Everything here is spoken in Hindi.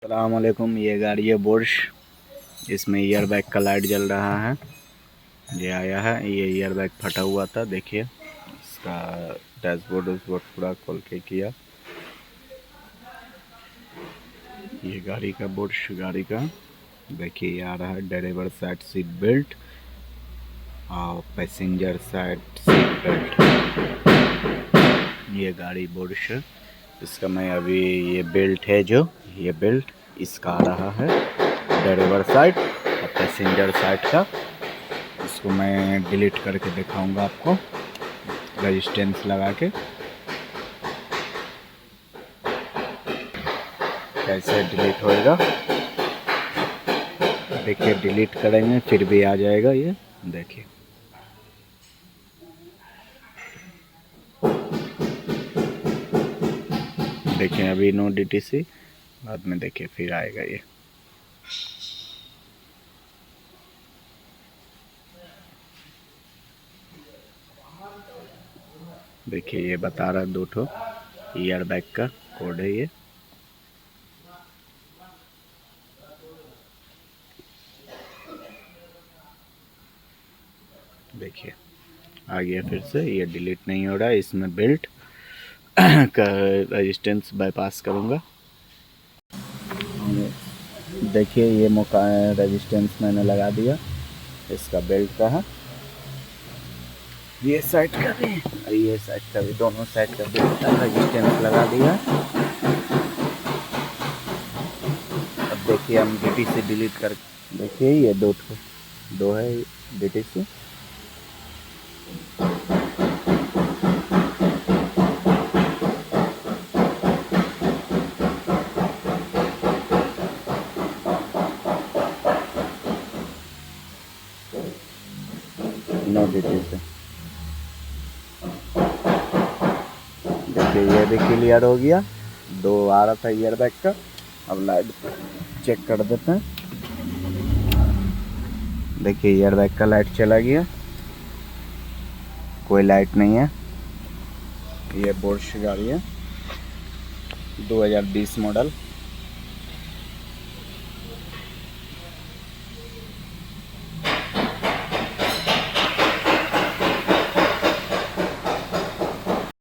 अस्सलाम वालेकुम। ये गाड़ी है बोर्श, इसमें ईयर बैग का लाइट जल रहा है। ये आया है, ये ईयर बैग फटा हुआ था। देखिए इसका डैशबोर्ड वैशबोर्ड पूरा खोल के किया। ये गाड़ी का बोर्श गाड़ी का देखिए, ये आ रहा है ड्राइवर साइड सीट बेल्ट और पैसेंजर साइड सीट बेल्ट। ये गाड़ी बोर्श है, इसका मैं अभी ये बेल्ट है जो ये बेल्ट इसका आ रहा है ड्राइवर साइड और पैसेंजर साइड का। इसको मैं डिलीट करके दिखाऊंगा आपको रेजिस्टेंस लगा के कैसे डिलीट होएगा। देखिए डिलीट करेंगे फिर भी आ जाएगा ये। देखिए देखिए अभी नो DTC, बाद में देखिए फिर आएगा ये। देखिए ये बता रहा है 2 ठो ईयर बैग का कोड है ये। देखिए आ गया फिर से, ये डिलीट नहीं हो रहा है। इसमें बेल्ट का रेजिस्टेंस बाईपास करूँगा। देखिए ये मौका रेजिस्टेंस मैंने लगा दिया, इसका बेल्ट का है। ये साइड का भी और ये साइड का भी, दोनों साइड का बेल्ट का रेजिस्टेंस लगा दिया। अब देखिए हम DTC डिलीट कर, देखिए ये दो है DTC। No DTC। देखिए ये भी क्लियर हो गया। 2 आ रहा था ईयर बैग का। अब लाइट चेक कर देते हैं। देखिए ईयर बैग का लाइट चला गया, कोई लाइट नहीं है। ये बोर्श गाड़ी है 2020 मॉडल।